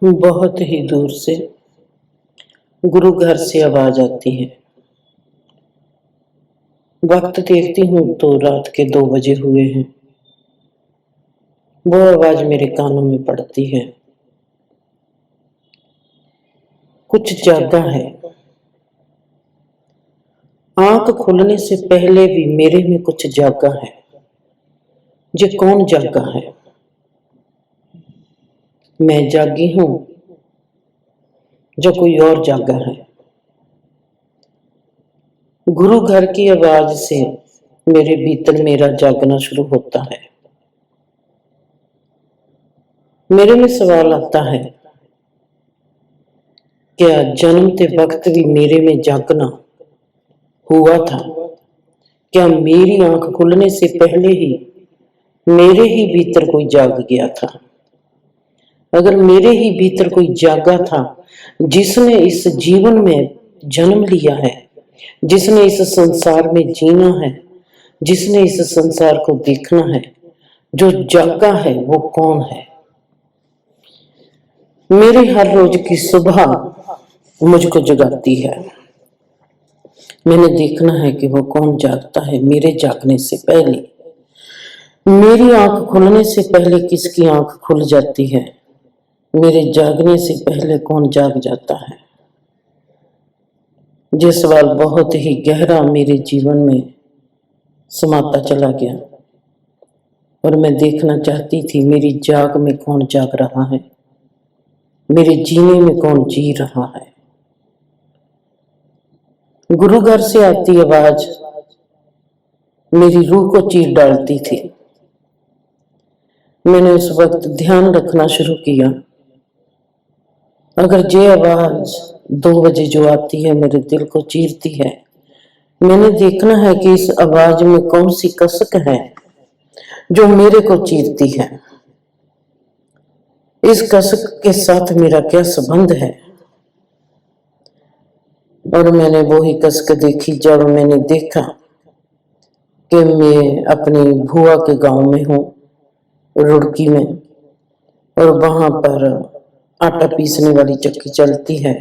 बहुत ही दूर से गुरु घर से आवाज आती है। वक्त देखती हूँ तो रात के 2 बजे हुए हैं। वो आवाज मेरे कानों में पड़ती है। कुछ जागा है। आंख खुलने से पहले भी मेरे में कुछ जागा है। ये कौन जागा है? मैं जागी हूं जो कोई और जागा है। गुरु घर की आवाज से मेरे भीतर मेरा जागना शुरू होता है। मेरे में सवाल आता है, क्या जन्मते वक्त भी मेरे में जागना हुआ था? क्या मेरी आंख खुलने से पहले ही मेरे ही भीतर कोई जाग गया था? अगर मेरे ही भीतर कोई जागा था जिसने इस जीवन में जन्म लिया है, जिसने इस संसार में जीना है, जिसने इस संसार को देखना है, जो जागा है वो कौन है? मेरे हर रोज की सुबह मुझको जगाती है। मैंने देखना है कि वो कौन जागता है मेरे जागने से पहले। मेरी आंख खुलने से पहले किसकी आंख खुल जाती है? मेरे जागने से पहले कौन जाग जाता है? ये सवाल बहुत ही गहरा मेरे जीवन में समाता चला गया और मैं देखना चाहती थी मेरी जाग में कौन जाग रहा है, मेरे जीने में कौन जी रहा है। गुरु घर से आती आवाज मेरी रूह को चीर डालती थी। मैंने उस वक्त ध्यान रखना शुरू किया। अगर ये आवाज 2 बजे जो आती है मेरे दिल को चीरती है, मैंने देखना है कि इस आवाज में कौन सी कसक है जो मेरे को चीरती है। इस कसक के साथ मेरा क्या संबंध है? और मैंने वो ही कसक देखी जब मैंने देखा कि मैं अपनी भुआ के गांव में हूँ, रुड़की में, और वहां पर आटा पीसने वाली चक्की चलती है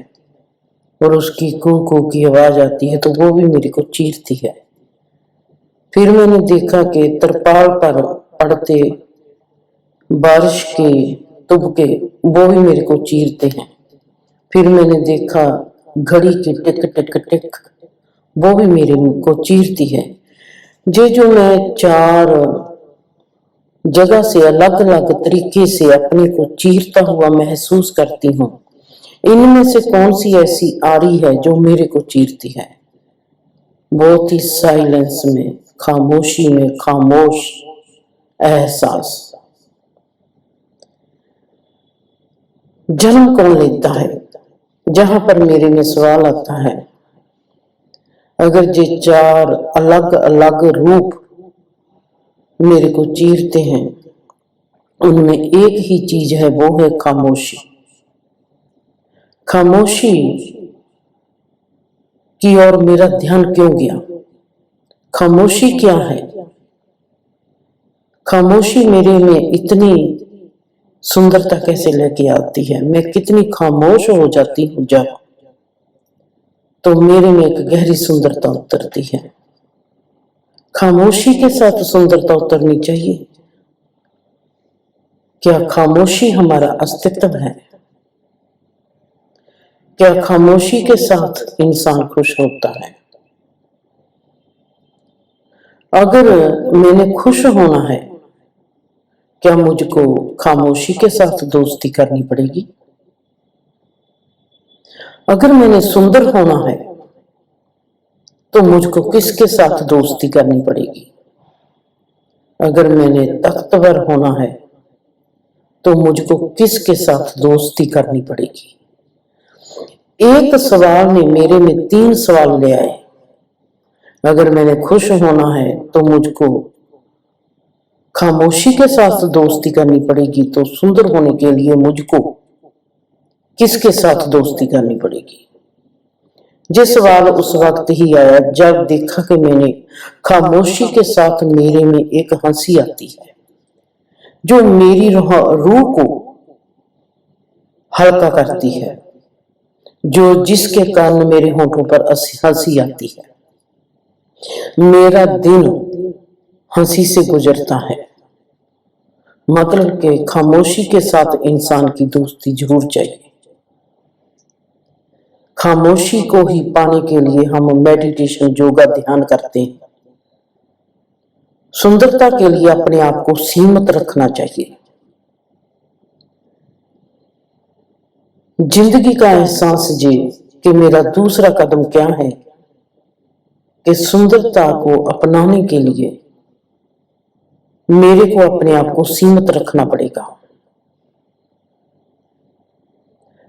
और उसकी कू कू की आवाज आती है तो वो भी मेरे को चीरती है। फिर मैंने देखा कि तरपाल पर पड़ते बारिश के तुबके वो भी मेरे को चीरते हैं। फिर मैंने देखा घड़ी की टिक टिक टिक वो भी मेरे को चीरती है। जो मैं 4 जगह से अलग अलग तरीके से अपने को चीरता हुआ महसूस करती हूँ, इनमें से कौन सी ऐसी आरी है जो मेरे को चीरती है? बहुत ही साइलेंस में, खामोशी में खामोश एहसास। जन्म कौन लेता है? जहां पर मेरे में सवाल आता है, अगर ये 4 अलग अलग रूप मेरे को चीरते हैं, उनमें एक ही चीज है, वो है खामोशी। खामोशी की ओर मेरा ध्यान क्यों गया? खामोशी क्या है? खामोशी मेरे में इतनी सुंदरता कैसे लेके आती है? मैं कितनी खामोश हो जाती हूँ जब, तो मेरे में एक गहरी सुंदरता उतरती है। खामोशी के साथ सुंदरता उतरनी चाहिए। क्या खामोशी हमारा अस्तित्व है? क्या खामोशी के साथ इंसान खुश होता है? अगर मैंने खुश होना है, क्या मुझको खामोशी के साथ दोस्ती करनी पड़ेगी? अगर मैंने सुंदर होना है तो मुझको किसके साथ दोस्ती करनी पड़ेगी? अगर मैंने ताकतवर होना है तो मुझको किसके साथ दोस्ती करनी पड़ेगी? एक सवाल ने मेरे में 3 सवाल ले आए। अगर मैंने खुश होना है तो मुझको खामोशी के साथ दोस्ती करनी पड़ेगी, तो सुंदर होने के लिए मुझको किसके साथ दोस्ती करनी पड़ेगी? ये सवाल उस वक्त ही आया जब देखा कि मैंने खामोशी के साथ मेरे में एक हंसी आती है जो मेरी रूह को हल्का करती है, जो जिसके कारण मेरे होठों पर हंसी आती है। मेरा दिन हंसी से गुजरता है। मतलब कि खामोशी के साथ इंसान की दोस्ती जरूर चाहिए। खामोशी को ही पाने के लिए हम मेडिटेशन, योगा, ध्यान करते हैं। सुंदरता के लिए अपने आप को सीमित रखना चाहिए। जिंदगी का एहसास जे कि मेरा दूसरा कदम क्या है, कि सुंदरता को अपनाने के लिए मेरे को अपने आप को सीमित रखना पड़ेगा।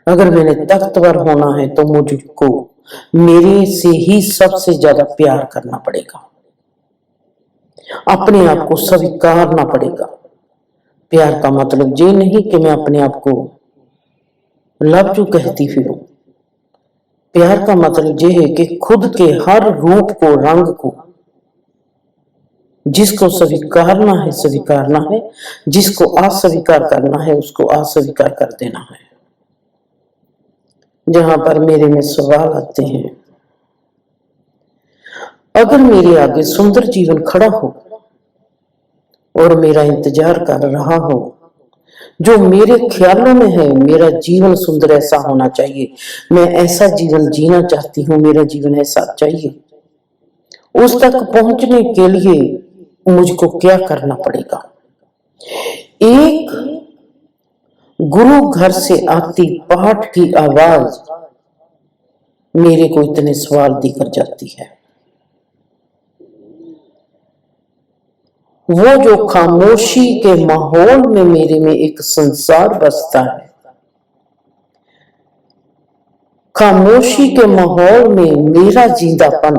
अगर मैंने ताकतवर होना है तो मुझको मेरे से ही सबसे ज्यादा प्यार करना पड़ेगा, अपने आप को स्वीकारना पड़ेगा। प्यार का मतलब ये नहीं कि मैं अपने आप को लव यू कहती फिरूं। प्यार का मतलब ये है कि खुद के हर रूप को, रंग को, जिसको स्वीकारना है स्वीकारना है, जिसको अस्वीकार करना है उसको अस्वीकार कर देना है। जहां पर मेरे में सवाल आते हैं, अगर मेरे आगे सुंदर जीवन खड़ा हो और मेरा इंतजार कर रहा हो, जो मेरे ख्यालों में है, मेरा जीवन सुंदर ऐसा होना चाहिए, मैं ऐसा जीवन जीना चाहती हूँ, मेरा जीवन ऐसा चाहिए, उस तक पहुंचने के लिए मुझको क्या करना पड़ेगा? एक गुरु घर से आती पाठ की आवाज मेरे को इतने सवाल देकर जाती है। वो जो खामोशी के माहौल में मेरे में एक संसार बसता है, खामोशी के माहौल में मेरा जिंदापन,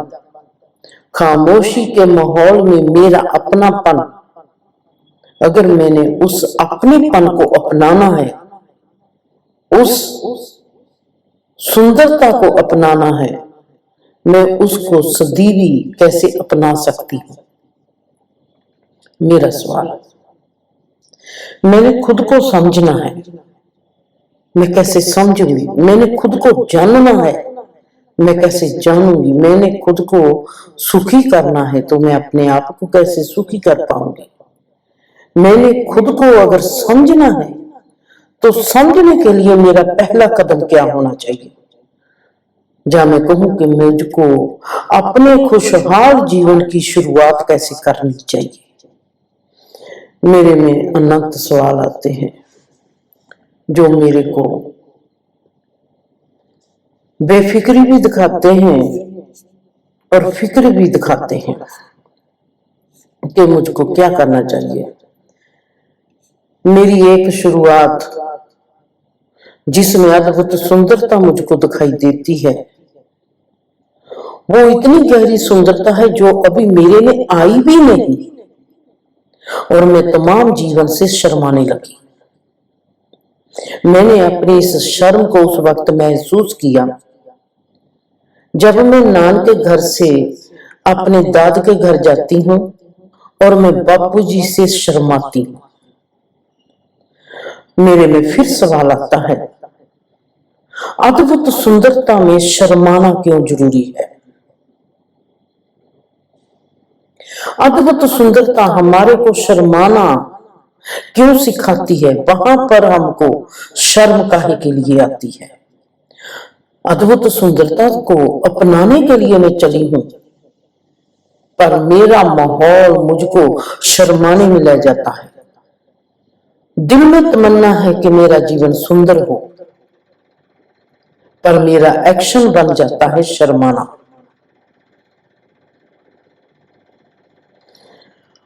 खामोशी के माहौल में मेरा अपनापन, अगर मैंने उस अपनेपन को अपनाना है, उस सुंदरता को अपनाना है, मैं उसको सदीवी कैसे अपना सकती हूं? मेरा सवाल। मैंने खुद को समझना है, मैं कैसे समझूंगी? मैंने खुद को जानना है, मैं कैसे जानूंगी? मैंने खुद को सुखी करना है तो मैं अपने आप को कैसे सुखी कर पाऊंगी? मैंने खुद को अगर समझना है तो समझने के लिए मेरा पहला कदम क्या होना चाहिए? जहां मैं कहूं कि मुझको अपने खुशहाल जीवन की शुरुआत कैसे करनी चाहिए। मेरे में अनंत सवाल आते हैं जो मेरे को बेफिक्री भी दिखाते हैं और फिक्र भी दिखाते हैं कि मुझको क्या करना चाहिए। मेरी एक शुरुआत जिसमें अद्भुत सुंदरता मुझको दिखाई देती है, वो इतनी गहरी सुंदरता है जो अभी मेरे में आई भी नहीं, और मैं तमाम जीवन से शर्माने लगी। मैंने अपनी इस शर्म को उस वक्त महसूस किया जब मैं नान के घर से अपने दाद के घर जाती हूँ और मैं बापूजी से शर्माती हूँ। मेरे में फिर सवाल आता है, अद्भुत सुंदरता में शर्माना क्यों जरूरी है? अद्भुत सुंदरता हमारे को शर्माना क्यों सिखाती है? वहां पर हमको शर्म काहे के लिए आती है? अद्भुत सुंदरता को अपनाने के लिए मैं चली हूं, पर मेरा माहौल मुझको शर्माने में ले जाता है। दिल में तमन्ना है कि मेरा जीवन सुंदर हो, पर मेरा एक्शन बन जाता है शर्माना।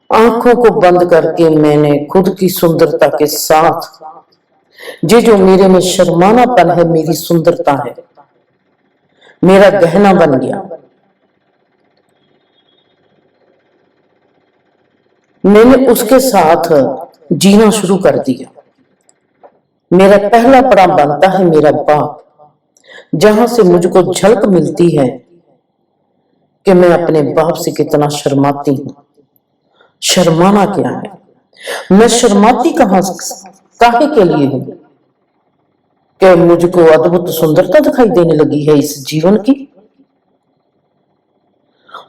आंखों को बंद करके मैंने खुद की सुंदरता के साथ ये जो मेरे में शर्मानापन है, मेरी सुंदरता है, मेरा गहना बन गया। मैंने उसके साथ जीना शुरू कर दिया। मेरा पहला पड़ाव बनता है मेरा बाप, जहां से मुझको झलक मिलती है कि मैं अपने बाप से कितना शर्माती हूं। शर्माना क्या है? मैं शर्माती काहे के लिए हूं? कि मुझको अद्भुत सुंदरता दिखाई देने लगी है इस जीवन की,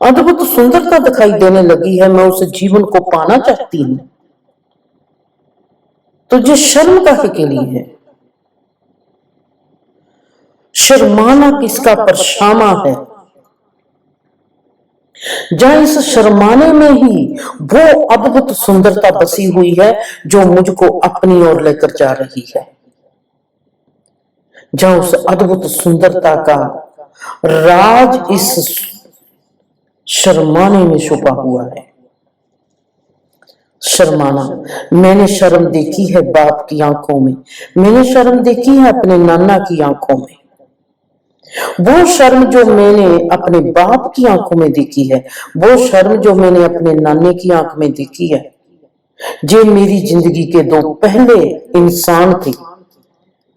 अद्भुत सुंदरता दिखाई देने लगी है, मैं उस जीवन को पाना चाहती हूं। तो जो शर्म काहे के लिए है? शर्माना किसका परछामा है? जहां इस शर्माने में ही वो अद्भुत सुंदरता बसी हुई है जो मुझको अपनी ओर लेकर जा रही है, जहां उस अद्भुत सुंदरता का राज इस शर्माने में छुपा हुआ है। शर्माना, मैंने शर्म देखी है बाप की आंखों में, मैंने शर्म देखी है अपने नाना की आंखों में। वो शर्म जो मैंने अपने बाप की आंखों में देखी है, वो शर्म जो मैंने अपने नाने की आंख में देखी है, ये मेरी जिंदगी के दो पहले इंसान थे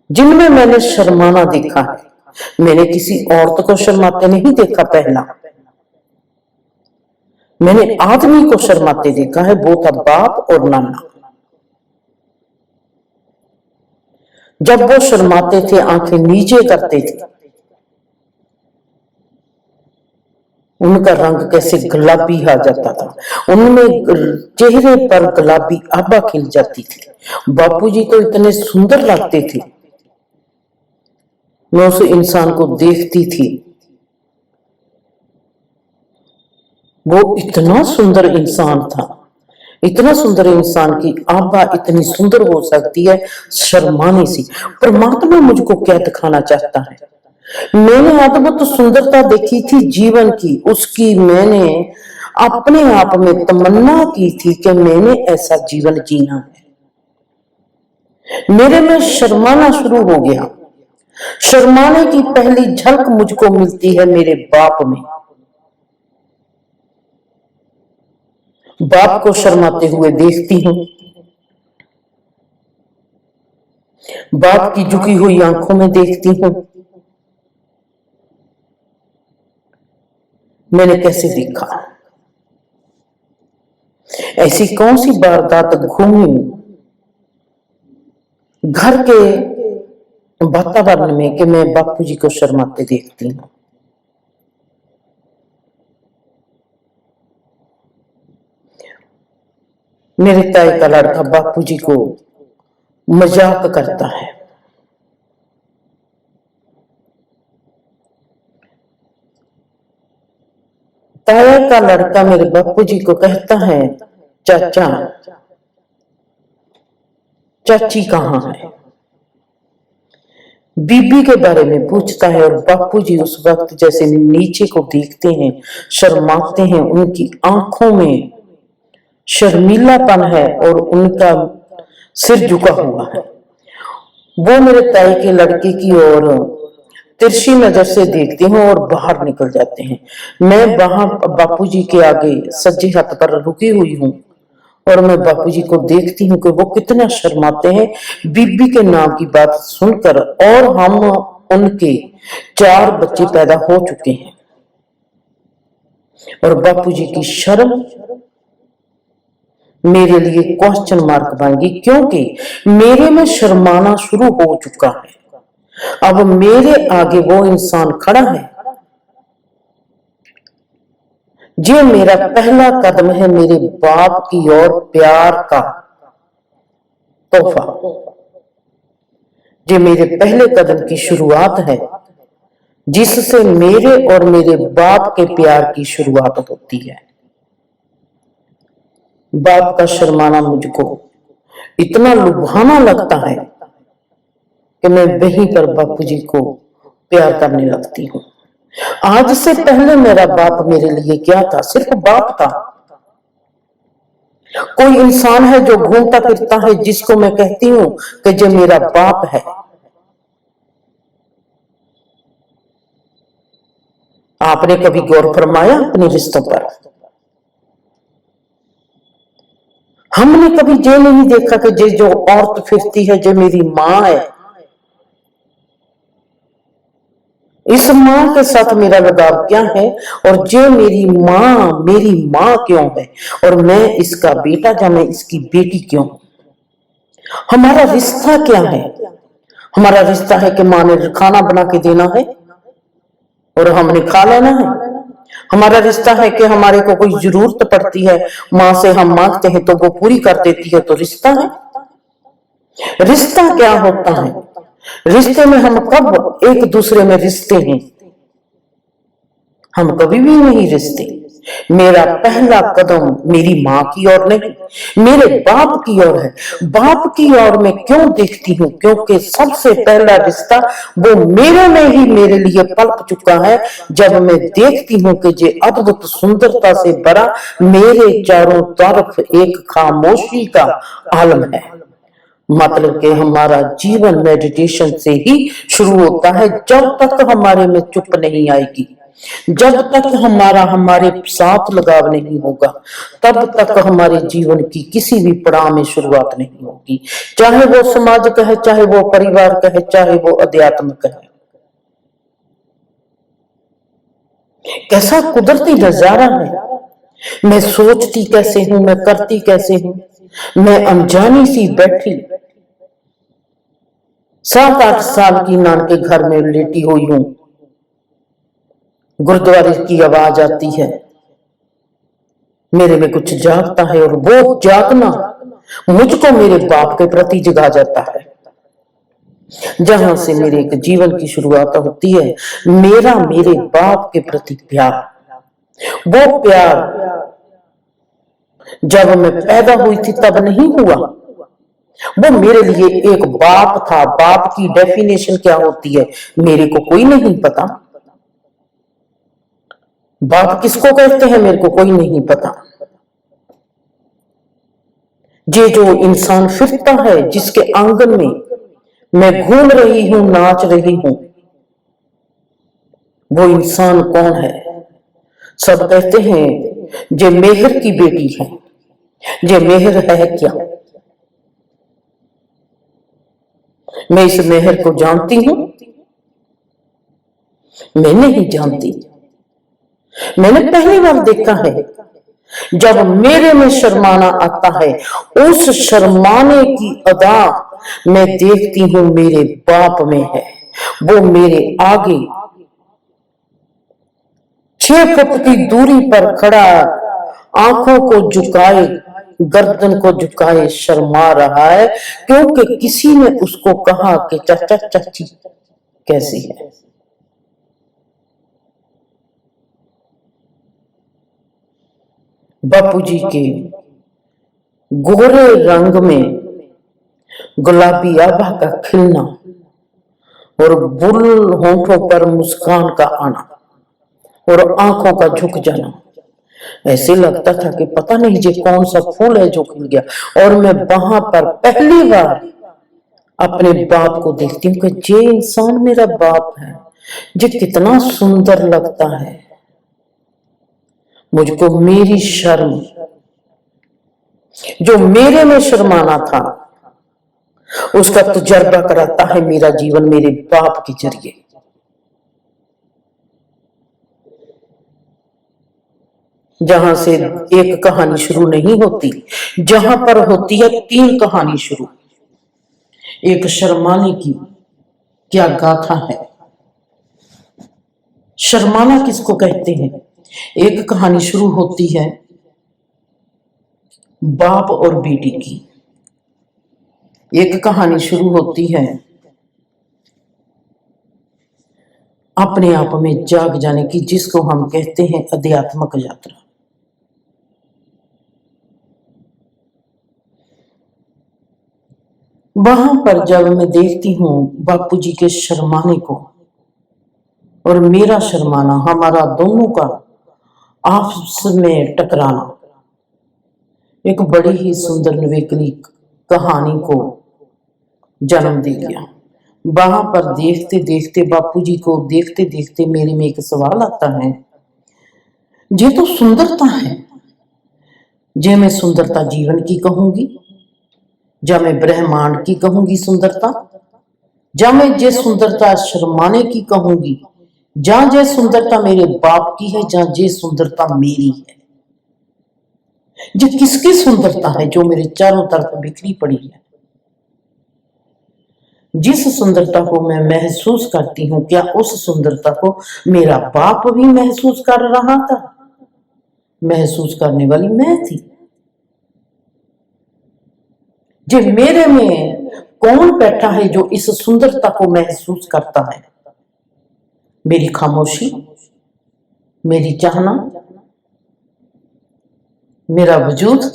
जिनमें मैंने शर्माना देखा है। मैंने किसी औरत को शर्माते नहीं देखा पहला, मैंने आदमी को शर्माते देखा है, वो था बाप और नाना। जब वो शर्माते थे, आंखें नीचे करते थे, उनका रंग कैसे गुलाबी आ जाता था, उनमें चेहरे पर गुलाबी आभा खिल जाती थी। बापूजी तो इतने सुंदर लगते थे, मैं उस इंसान को देखती थी, वो इतना सुंदर इंसान था, इतना सुंदर इंसान की आभा इतनी सुंदर हो सकती है शर्माने से। परमात्मा मुझको क्या दिखाना चाहता है? मैंने अद्भुत सुंदरता देखी थी जीवन की, उसकी मैंने अपने आप में तमन्ना की थी कि मैंने ऐसा जीवन जीना है। मेरे में शर्माना शुरू हो गया। शर्माने की पहली झलक मुझको मिलती है मेरे बाप में। बाप को शर्माते हुए देखती हूं, बाप की झुकी हुई आंखों में देखती हूं। मैंने कैसे देखा? ऐसी कौन सी वारदात घूमी घर के वातावरण में कि मैं बापूजी को शर्माते देखती हूं। मेरे ताई का लड़का बापूजी को मजाक करता है, ताया का लड़का मेरे बापूजी को कहता है, चाचा चाची कहाँ है? बीबी के बारे में पूछता है और बापूजी उस वक्त जैसे नीचे को देखते हैं, शर्माते हैं, उनकी आंखों में शर्मीलापन है और उनका सिर झुका हुआ है। वो मेरे ताई के लड़के की ओर तिरछी नजर से देखते हैं और बाहर निकल जाते हैं। मैं वहां बापूजी के आगे सज्जे हाथ पर रुकी हुई हूँ और मैं बापूजी को देखती हूँ कि वो कितना शर्माते हैं बीबी के नाम की बात सुनकर। और हम उनके 4 बच्चे पैदा हो चुके हैं और बापूजी की शर्म मेरे लिए क्वेश्चन मार्क बन गई, क्योंकि मेरे में शर्माना शुरू हो चुका है। अब मेरे आगे वो इंसान खड़ा है, जो मेरा पहला कदम है मेरे बाप की ओर प्यार का तोहफा, जो मेरे पहले कदम की शुरुआत है, जिससे मेरे और मेरे बाप के प्यार की शुरुआत होती है। बाप का शर्माना मुझको इतना लुभाना लगता है कि मैं वहीं पर बापूजी को प्यार करने लगती हूँ। आज से पहले मेरा बाप मेरे लिए क्या था? सिर्फ बाप था। कोई इंसान है जो घूमता फिरता है, जिसको मैं कहती हूँ कि जो मेरा बाप है। आपने कभी गौर फरमाया अपने रिश्तों पर? हमने कभी ये नहीं देखा कि जो औरत फिरती है जो मेरी माँ है, इस माँ के साथ मेरा लगाव क्या है और जो मेरी माँ क्यों है, और मैं इसका बेटा या मैं इसकी बेटी क्यों? हमारा रिश्ता क्या है? हमारा रिश्ता है कि माँ ने खाना बना के देना है और हमने खा लेना है। हमारा रिश्ता है कि हमारे को कोई जरूरत पड़ती है, माँ से हम मांगते हैं तो वो पूरी कर देती है, तो रिश्ता है। रिश्ता क्या होता है? रिश्ते में हम कब एक दूसरे में रिश्ते हैं? हम कभी भी नहीं रिश्ते। मेरा पहला कदम मेरी माँ की ओर नहीं, मेरे बाप की ओर है। बाप की ओर मैं क्यों देखती हूँ? क्योंकि सबसे पहला रिश्ता वो मेरे में ही मेरे लिए पलक चुका है। जब मैं देखती हूँ कि ये अद्भुत सुंदरता से भरा मेरे चारों तरफ एक खामोशी का आलम है, मतलब कि हमारा जीवन मेडिटेशन से ही शुरू होता है। जब तक हमारे में चुप नहीं आएगी, जब तक हमारा हमारे साथ लगाव नहीं होगा, तब तक हमारे जीवन की किसी भी पड़ाव में शुरुआत नहीं होगी। चाहे वो समाज कहे, चाहे वो परिवार कहे, चाहे वो अध्यात्म कहे। कैसा कुदरती नजारा है। मैं सोचती कैसे हूं, मैं करती कैसे हूं। मैं अनजानी सी बैठी 7-8 साल की नान के घर में लेटी हुई हूं। गुरुद्वारे की आवाज आती है, मेरे में कुछ जागता है और वो जागना मुझको मेरे बाप के प्रति जगा जाता है। जहां से मेरे एक जीवन की शुरुआत होती है, मेरा मेरे बाप के प्रति प्यार। वो प्यार जब मैं पैदा हुई थी तब नहीं हुआ। वो मेरे लिए एक बाप था। बाप की डेफिनेशन क्या होती है मेरे को कोई नहीं पता। बाप किसको कहते हैं मेरे को कोई नहीं पता। ये जो इंसान फिरता है, जिसके आंगन में मैं घूम रही हूं, नाच रही हूं, वो इंसान कौन है? सब कहते हैं जे मेहर की बेटी है। जे मेहर है क्या? मैं इस मेहर को जानती हूं? मैं नहीं जानती। मैंने पहली बार देखा है जब मेरे में शर्माना आता है। उस शर्माने की अदा मैं देखती हूं मेरे बाप में है। वो मेरे आगे 6 फुट की दूरी पर खड़ा, आंखों को झुकाए, गर्दन को झुकाए शर्मा रहा है, क्योंकि किसी ने उसको कहा कि चाचा चाची कैसी है। बापू जी के गोरे रंग में गुलाबी आभा का खिलना और बुल होंठों पर मुस्कान का आना और आंखों का झुक जाना, ऐसे लगता था कि पता नहीं ये कौन सा फूल है जो खिल गया। और मैं वहां पर पहली बार अपने बाप को देखती हूँ कि ये इंसान मेरा बाप है। ये कितना सुंदर लगता है। मुझको मेरी शर्म, जो मेरे में शर्माना था, उसका तजर्बा कराता है मेरा जीवन मेरे बाप के जरिए। जहां से एक कहानी शुरू नहीं होती, जहां पर होती है 3 कहानी शुरू। एक शर्माने की क्या गाथा है। शर्माना किसको कहते हैं? एक कहानी शुरू होती है बाप और बेटी की। एक कहानी शुरू होती है अपने आप में जाग जाने की, जिसको हम कहते हैं अध्यात्मक यात्रा। वहां पर जब मैं देखती हूँ बापूजी के शर्माने को और मेरा शर्माना, हमारा दोनों का आपस में टकराना, एक बड़ी ही सुंदर निवेकली कहानी को जन्म दे गया। वहां पर देखते देखते, बापूजी को देखते देखते मेरे में एक सवाल आता है, ये तो सुंदरता है। जे मैं सुंदरता जीवन की कहूंगी, या मैं ब्रह्मांड की कहूंगी सुंदरता, या मैं जे सुंदरता शर्माने की कहूंगी, या जे सुंदरता मेरे बाप की है, या जे सुंदरता मेरी है। ये किसकी सुंदरता है जो मेरे चारों तरफ बिखरी पड़ी है? जिस सुंदरता को मैं महसूस करती हूँ, क्या उस सुंदरता को मेरा बाप भी महसूस कर रहा था? महसूस करने वाली मैं थी। जो मेरे में कौन बैठा है जो इस सुंदरता को महसूस करता है? मेरी खामोशी, मेरी चाहना, मेरा वजूद,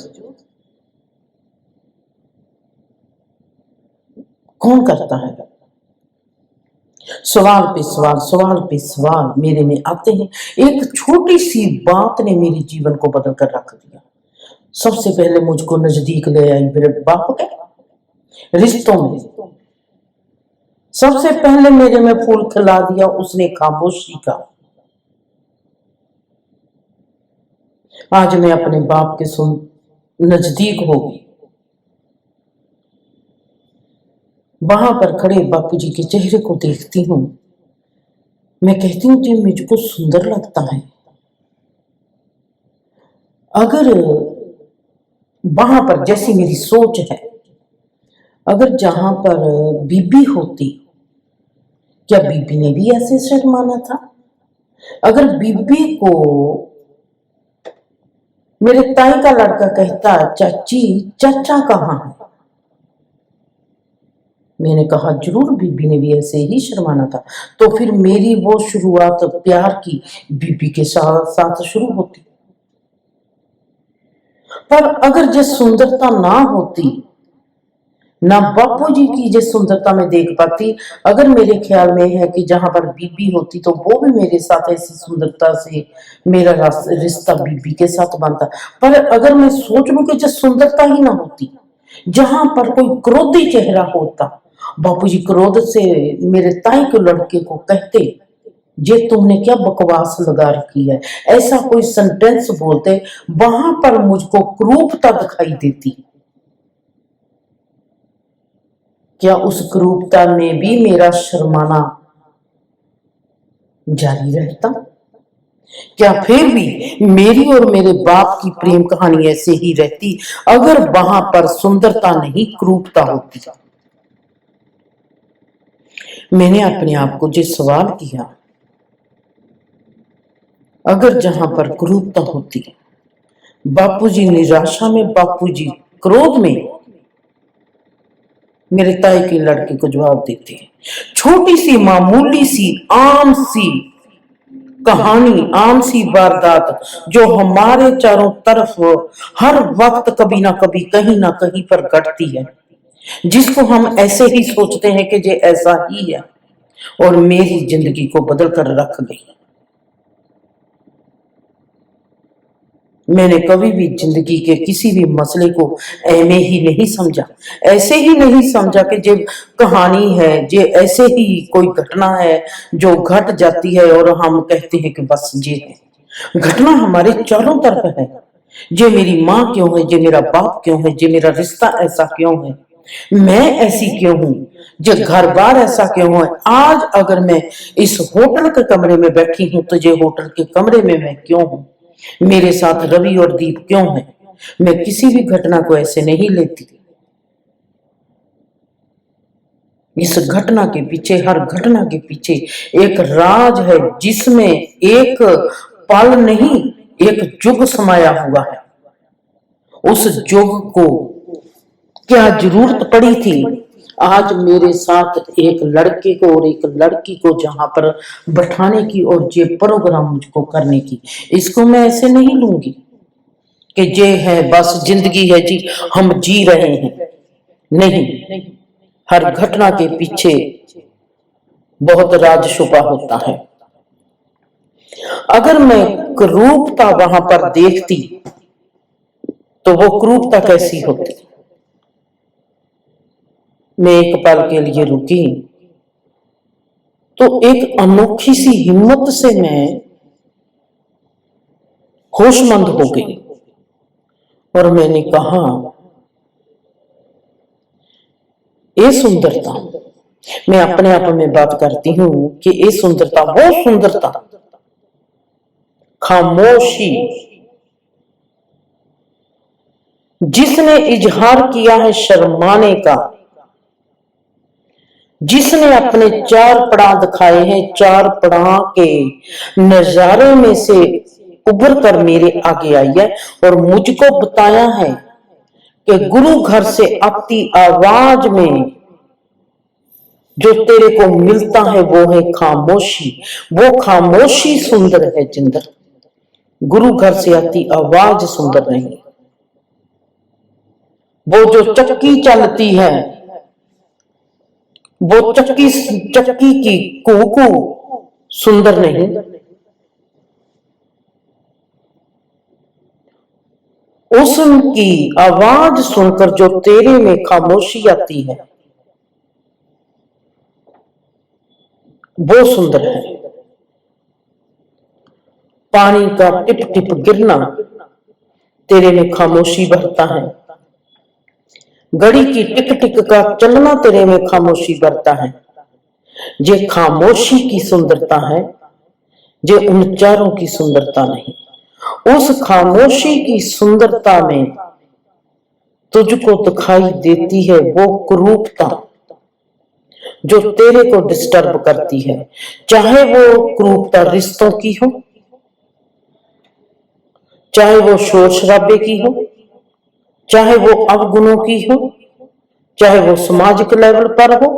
कौन करता है? सवाल पे सवाल, सवाल पे सवाल मेरे में आते हैं। एक छोटी सी बात ने मेरे जीवन को बदल कर रख दिया। सबसे पहले मुझको नजदीक ले आई मेरे बाप के रिश्तों में। सबसे पहले मेरे में फूल खिला दिया उसने खामोशी का। आज मैं अपने बाप के नजदीक होगी। वहां पर खड़े बापू जी के चेहरे को देखती हूँ। मैं कहती हूँ कि मुझको सुंदर लगता है। अगर वहां पर जैसी मेरी सोच है, अगर जहां पर बीबी होती, क्या बीबी ने भी ऐसे शर्माना था? अगर बीबी को मेरे ताई का लड़का कहता, चाची चाचा कहाँ है? मैंने कहा जरूर बीबी ने भी ऐसे ही शर्माना था। तो फिर मेरी वो शुरुआत प्यार की बीबी के साथ साथ शुरू होती। पर अगर जो सुंदरता ना होती, ना बापू जी की जो सुंदरता में देख पाती, अगर मेरे ख्याल में है कि जहां पर बीबी होती तो वो भी मेरे साथ ऐसी सुंदरता से मेरा रिश्ता बीबी के साथ बनता। पर अगर मैं सोच लूं कि जो सुंदरता ही ना होती, जहां पर कोई क्रोधी चेहरा होता, बापूजी क्रोध से मेरे ताई के लड़के को कहते, जे तुमने क्या बकवास लगा रखी है, ऐसा कोई सेंटेंस बोलते, वहां पर मुझको क्रूरता दिखाई देती। क्या उस क्रूरता में भी मेरा शर्माना जारी रहता? क्या फिर भी मेरी और मेरे बाप की प्रेम कहानी ऐसे ही रहती अगर वहां पर सुंदरता नहीं क्रूरता होती? मैंने अपने आप को जो सवाल किया, अगर जहां पर क्रूरता होती, बापूजी निराशा में, बापूजी क्रोध में, मेरे ताई के लड़के को जवाब देते हैं। छोटी सी मामूली सी आम सी कहानी, आम सी वारदात जो हमारे चारों तरफ हर वक्त कभी ना कभी कहीं ना कहीं पर घटती है, जिसको हम ऐसे ही सोचते हैं कि ये ऐसा ही है, और मेरी जिंदगी को बदल कर रख गई। मैंने कभी भी जिंदगी के किसी भी मसले को ऐमे ही नहीं समझा, ऐसे ही नहीं समझा कि जो कहानी है, जो ऐसे ही कोई घटना है जो घट जाती है और हम कहते हैं कि बस ये है। घटना हमारे चारों तरफ है। ये मेरी माँ क्यों है, ये मेरा बाप क्यों है, ये मेरा रिश्ता ऐसा क्यों है, मैं ऐसी क्यों हूं, जो घर बार ऐसा क्यों है। आज अगर मैं इस होटल के कमरे में बैठी हूं तो ये होटल के कमरे में मैं क्यों हूं, मेरे साथ रवि और दीप क्यों है। मैं किसी भी घटना को ऐसे नहीं लेती। इस घटना के पीछे, हर घटना के पीछे एक राज है, जिसमें एक पल नहीं एक युग समाया हुआ है। उस युग को क्या जरूरत पड़ी थी आज मेरे साथ एक लड़के को और एक लड़की को जहां पर बैठाने की और ये प्रोग्राम मुझको करने की। इसको मैं ऐसे नहीं लूंगी कि ये है बस जिंदगी है जी, हम जी रहे हैं। नहीं, हर घटना के पीछे बहुत राज छुपा होता है। अगर मैं क्रूरता वहां पर देखती तो वो क्रूरता कैसी होती। मैं एक पल के लिए रुकी तो एक अनोखी सी हिम्मत से मैं होशमंद हो गई और मैंने कहा, ये सुंदरता, मैं अपने आप में बात करती हूं कि ये सुंदरता, वो सुंदरता, खामोशी जिसने इजहार किया है शर्माने का, जिसने अपने 4 पड़ाव दिखाए हैं, 4 पड़ाव के नजारे में से उभर कर मेरे आगे आई है और मुझको बताया है कि गुरु घर से आती आवाज में जो तेरे को मिलता है वो है खामोशी। वो खामोशी सुंदर है जिंदर, गुरु घर से आती आवाज सुंदर नहीं। वो जो चक्की चलती है, वो चक्की की कूकू सुंदर नहीं। उसकी आवाज सुनकर जो तेरे में खामोशी आती है वो सुंदर है। पानी का टिप टिप गिरना तेरे में खामोशी भरता है। घड़ी की टिक टिक का चलना तेरे में खामोशी भरता है। जे खामोशी की सुंदरता है, जे उन चारों की सुंदरता नहीं। उस खामोशी की सुंदरता में तुझको दिखाई देती है वो कुरूपता जो तेरे को डिस्टर्ब करती है। चाहे वो कुरूपता रिश्तों की हो, चाहे वो शोर शराबे की हो, चाहे वो अवगुणों की हो, चाहे वो सामाजिक लेवल पर हो,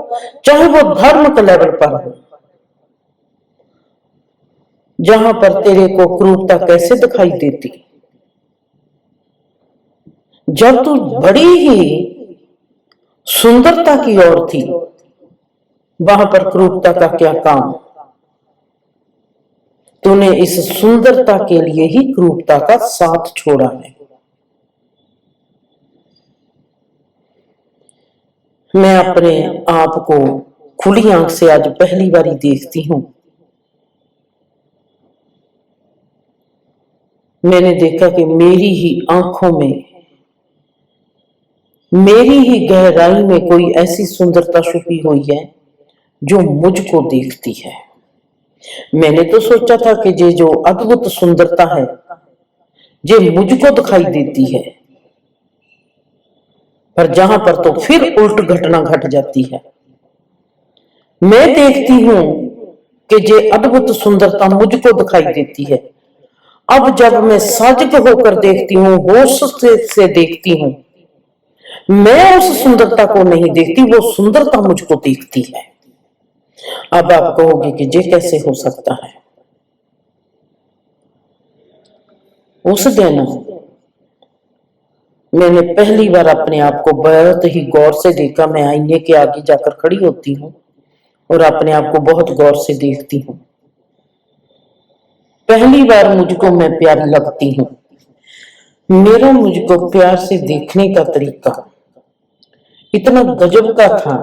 चाहे वो धर्म के लेवल पर हो। जहां पर तेरे को क्रूरता कैसे दिखाई देती? जब तू बड़ी ही सुंदरता की ओर थी, वहां पर क्रूरता का क्या काम? तूने इस सुंदरता के लिए ही क्रूरता का साथ छोड़ा है। मैं अपने आप को खुली आंख से आज पहली बार देखती हूं। मैंने देखा कि मेरी ही आंखों में, मेरी ही गहराई में कोई ऐसी सुंदरता छुपी हुई है जो मुझको देखती है। मैंने तो सोचा था कि ये जो अद्भुत सुंदरता है ये मुझको दिखाई देती है, पर जहां पर तो फिर उल्ट घटना घट जाती है। मैं देखती हूं कि ये अद्भुत सुंदरता मुझको दिखाई देती है। अब जब मैं सजग होकर देखती हूँ, होश से देखती हूँ, मैं उस सुंदरता को नहीं देखती, वो सुंदरता मुझको देखती है। अब आप कहोगे कि ये कैसे हो सकता है? उस दिन मैंने पहली बार अपने आप को बहुत ही गौर से देखा। मैं आईने के आगे जाकर खड़ी होती हूँ और अपने आप को बहुत गौर से देखती हूँ। पहली बार मुझको मैं प्यारी लगती हूँ। मेरा मुझको प्यार से देखने का तरीका इतना गजब का था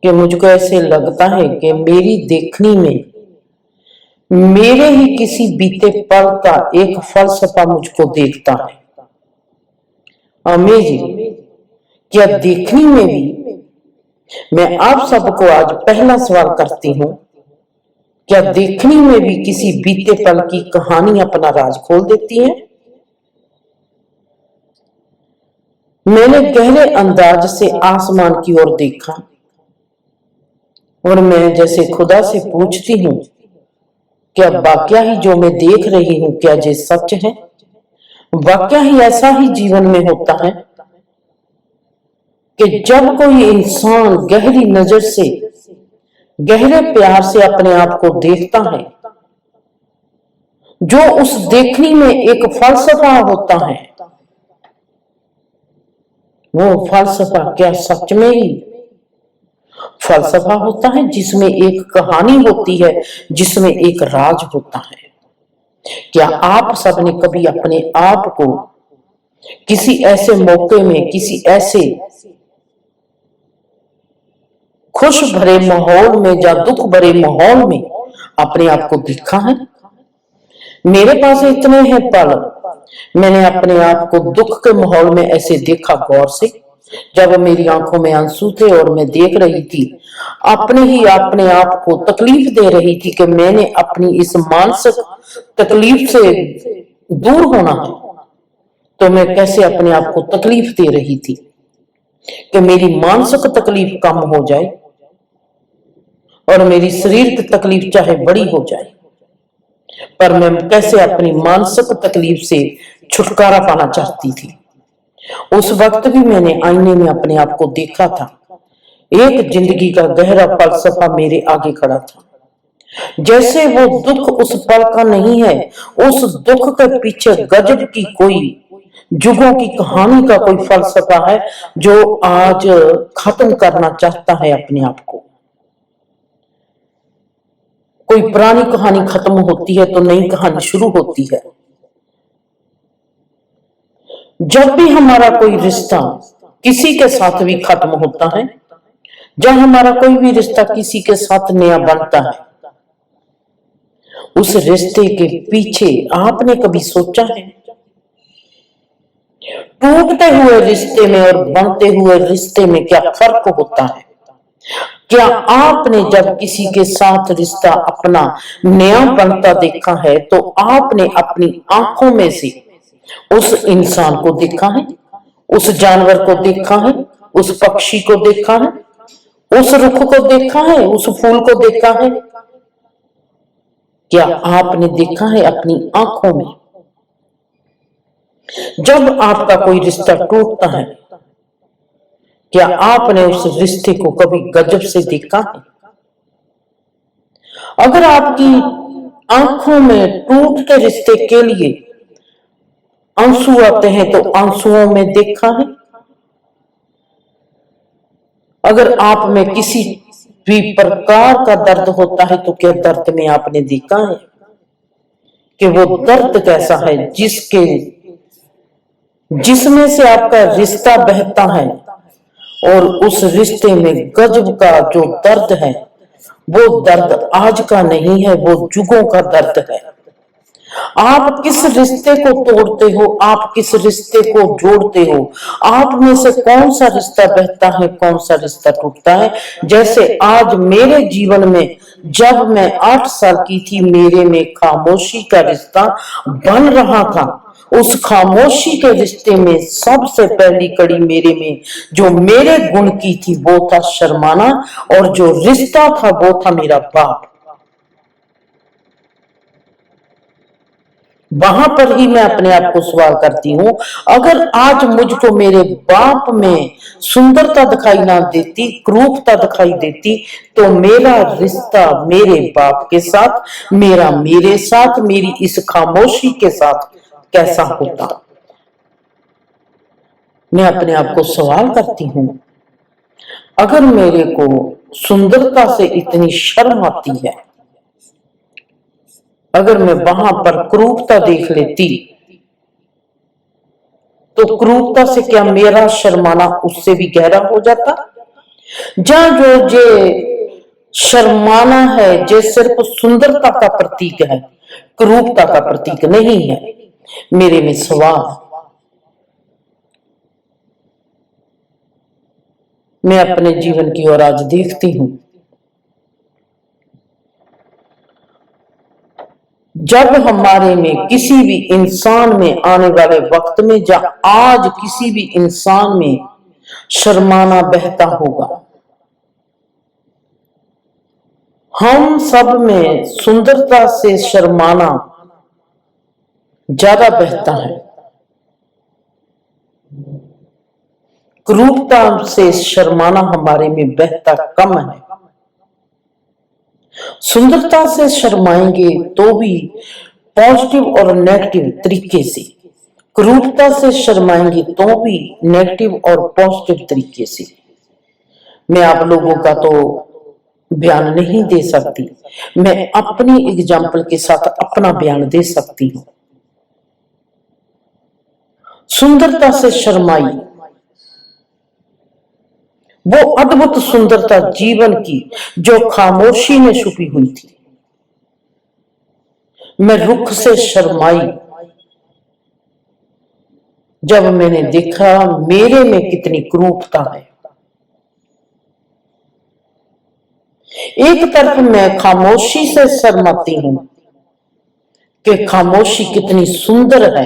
कि मुझको ऐसे लगता है कि मेरी देखनी में मेरे ही किसी बीते पल का एक फलसफा मुझको देखता है। अमेजिंग! क्या देखनी में भी? मैं आप सबको आज पहला सवाल करती हूँ, क्या देखनी में भी किसी बीते पल की कहानी अपना राज खोल देती है? मैंने गहरे अंदाज से आसमान की ओर देखा और मैं जैसे खुदा से पूछती हूँ, क्या वाकया ही जो मैं देख रही हूँ क्या ये सच है? वाकया ही ऐसा ही जीवन में होता है कि जब कोई इंसान गहरी नजर से, गहरे प्यार से अपने आप को देखता है, जो उस देखने में एक फलसफा होता है, वो फलसफा क्या सच में ही फलसफा होता है जिसमें एक कहानी होती है, जिसमें एक राज होता है? क्या आप सबने कभी अपने आप को किसी ऐसे मौके में, किसी ऐसे खुश भरे माहौल में या दुख भरे माहौल में अपने आप को देखा है? मेरे पास इतने हैं पल, मैंने अपने आप को दुख के माहौल में ऐसे देखा गौर से, जब मेरी आंखों में आंसू थे और मैं देख रही थी, अपने आप को तकलीफ दे रही थी कि मैंने अपनी इस मानसिक तकलीफ से दूर होना है, तो मैं कैसे अपने आप को तकलीफ दे रही थी। कि मेरी मानसिक तकलीफ कम हो जाए और मेरी शरीर की तकलीफ चाहे बड़ी हो जाए, पर मैं कैसे अपनी मानसिक तकलीफ से छुटकारा पाना चाहती थी। उस वक्त भी मैंने आईने में अपने आप को देखा था। एक जिंदगी का गहरा फलसफा मेरे आगे खड़ा था। जैसे वो दुख उस पल का नहीं है, उस दुख के पीछे गजब की कोई जुगों की कहानी का कोई फलसफा है जो आज खत्म करना चाहता है अपने आप को। कोई पुरानी कहानी खत्म होती है तो नई कहानी शुरू होती है। जब भी हमारा कोई रिश्ता किसी के साथ भी खत्म होता है, जब हमारा कोई भी रिश्ता किसी के साथ नया बनता है, उस रिश्ते के पीछे आपने कभी सोचा है टूटते हुए रिश्ते में और बनते हुए रिश्ते में क्या फर्क होता है? क्या आपने जब किसी के साथ रिश्ता अपना नया बनता देखा है तो आपने अपनी आंखों में से उस इंसान को देखा है, उस जानवर को देखा है, उस पक्षी को देखा है, उस रुख को देखा है, उस फूल को देखा है? क्या आपने देखा है अपनी आंखों में? जब आपका कोई रिश्ता टूटता है, क्या आपने उस रिश्ते को कभी गजब से देखा है? अगर आपकी आंखों में टूटते रिश्ते के लिए आंसू आते हैं तो आंसुओं में देखा है? अगर आप में किसी भी प्रकार का दर्द होता है तो क्या दर्द में आपने देखा है कि वो दर्द कैसा है जिसमें से आपका रिश्ता बहता है, और उस रिश्ते में गजब का जो दर्द है वो दर्द आज का नहीं है, वो जुगों का दर्द है। आप किस रिश्ते को तोड़ते हो, आप किस रिश्ते को जोड़ते हो, आप में से कौन सा रिश्ता बहता है, कौन सा रिश्ता टूटता है? जैसे आज मेरे जीवन में जब मैं 8 साल की थी, मेरे में खामोशी का रिश्ता बन रहा था। उस खामोशी के रिश्ते में सबसे पहली कड़ी मेरे में जो मेरे गुण की थी वो था शर्माना, और जो रिश्ता था वो था मेरा बाप। वहां पर ही मैं अपने आप को सवाल करती हूं, अगर आज मुझको मेरे बाप में सुंदरता दिखाई ना देती, क्रूरता दिखाई देती, तो मेरा रिश्ता मेरे बाप के साथ, मेरा मेरे साथ, मेरी इस खामोशी के साथ कैसा होता? मैं अपने आप को सवाल करती हूं, अगर मेरे को सुंदरता से इतनी शर्म आती है, अगर मैं वहां पर क्रूरता देख लेती, तो क्रूरता से क्या मेरा शर्माना उससे भी गहरा हो जाता? जहां जो जे शर्माना है, जो सिर्फ सुंदरता का प्रतीक है, क्रूरता का प्रतीक नहीं है। मेरे में सवाल, मैं अपने जीवन की ओर आज देखती हूं, जब हमारे में किसी भी इंसान में आने वाले वक्त में, जब आज किसी भी इंसान में शर्माना बहता होगा, हम सब में सुंदरता से शर्माना ज्यादा बहता है, क्रूरता से शर्माना हमारे में बहता कम है। सुंदरता से शर्माएंगे तो भी पॉजिटिव और नेगेटिव तरीके से, क्रूरता से शर्माएंगे तो भी नेगेटिव और पॉजिटिव तरीके से। मैं आप लोगों का तो बयान नहीं दे सकती, मैं अपनी एग्जाम्पल के साथ अपना बयान दे सकती हूं। सुंदरता से शर्माई, वो अद्भुत सुंदरता जीवन की जो खामोशी में छुपी हुई थी। मैं रुख से शर्माई जब मैंने देखा मेरे में कितनी क्रूरता है। एक तरफ मैं खामोशी से शर्माती हूं कि खामोशी कितनी सुंदर है,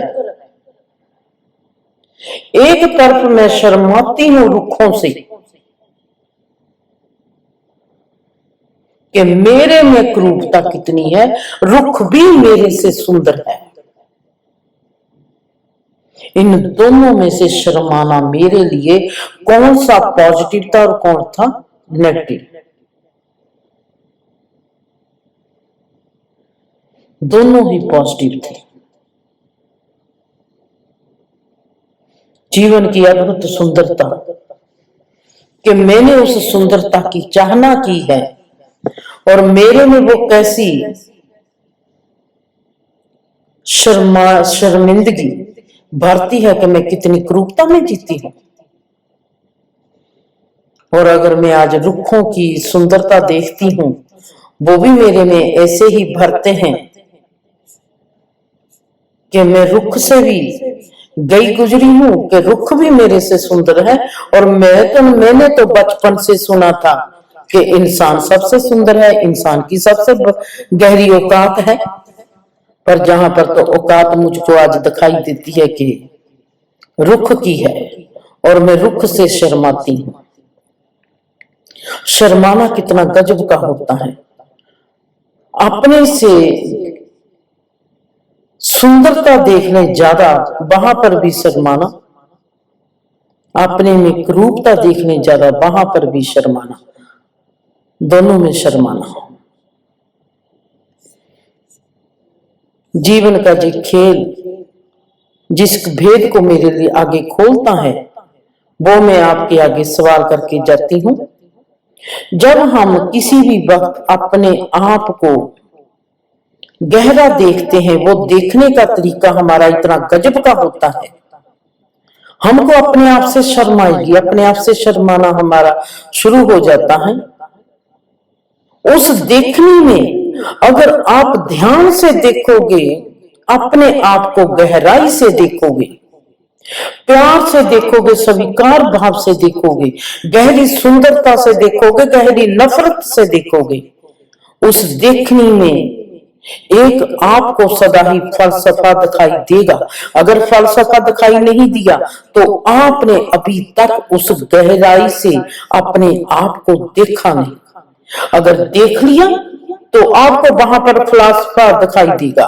एक तरफ मैं शर्माती हूं रुखों से कि मेरे में क्रूरता कितनी है, रुख भी मेरे से सुंदर है। इन दोनों में से शर्माना मेरे लिए कौन सा पॉजिटिव था और कौन था नेगेटिव? दोनों ही पॉजिटिव थे। जीवन की अद्भुत सुंदरता कि मैंने उस सुंदरता की चाहना की है और मेरे में वो कैसी शर्मिंदगी भरती है कि मैं कितनी क्रूरता में जीती हूं। और अगर मैं आज रुखों की सुंदरता देखती हूं, वो भी मेरे में ऐसे ही भरते हैं कि मैं रुख से भी गई गुजरी हूं कि रुख भी मेरे से सुंदर है। और मैंने तो बचपन से सुना था कि इंसान सबसे सुंदर है, इंसान की सबसे गहरी औकात है। पर जहां पर तो औकात मुझको आज दिखाई देती है कि रुख की है और मैं रुख से शर्माती हूं। शर्माना कितना गजब का होता है। अपने से सुंदरता देखने ज्यादा वहां पर भी शर्माना, अपने में क्रूरता देखने ज्यादा वहां पर भी शर्माना, दोनों में शर्माना। जीवन का जो खेल जिस भेद को मेरे लिए आगे खोलता है, वो मैं आपके आगे सवाल करके जाती हूं। जब हम किसी भी वक्त अपने आप को गहरा देखते हैं, वो देखने का तरीका हमारा इतना गजब का होता है, हमको अपने आप से शर्म आएगी, अपने आप से शर्माना हमारा शुरू हो जाता है। उस देखने में अगर आप ध्यान से देखोगे, अपने आप को गहराई से देखोगे, प्यार से देखोगे, स्वीकार भाव से देखोगे, गहरी सुंदरता से देखोगे, गहरी नफरत से देखोगे, उस देखने में एक आपको सदा ही फलसफा दिखाई देगा। अगर फलसफा दिखाई नहीं दिया तो आपने अभी तक उस गहराई से अपने आप को देखा नहीं। अगर देख लिया तो आपको वहां पर फिलॉसफा दिखाई देगा,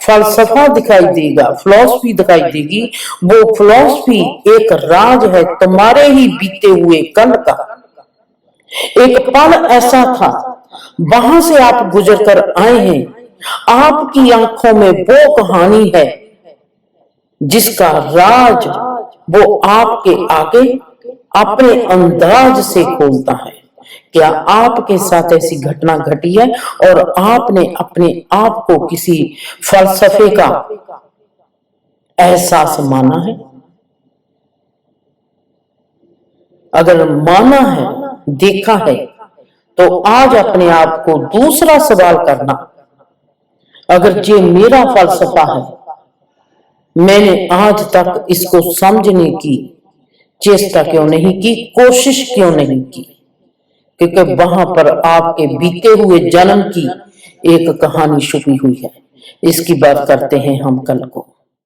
फलसफा दिखाई देगा, फिलॉसफी दिखाई देगी। वो फिलॉसफी एक राज है तुम्हारे ही बीते हुए कल का। एक पल ऐसा था, वहां से आप गुजर कर आए हैं, आपकी आंखों में वो कहानी है जिसका राज वो आपके आगे अपने अंदाज से खोलता है। क्या आपके साथ ऐसी घटना घटी है और आपने अपने आप को किसी फलसफे का एहसास माना है? अगर माना है, देखा है, तो आज अपने आप को दूसरा सवाल करना, अगर ये मेरा फलसफा है, मैंने आज तक इसको समझने की चेष्टा क्यों नहीं की, कोशिश क्यों नहीं की? क्योंकि वहां पर आपके बीते हुए जन्म की एक कहानी छुपी हुई है। इसकी बात करते हैं हम कल को।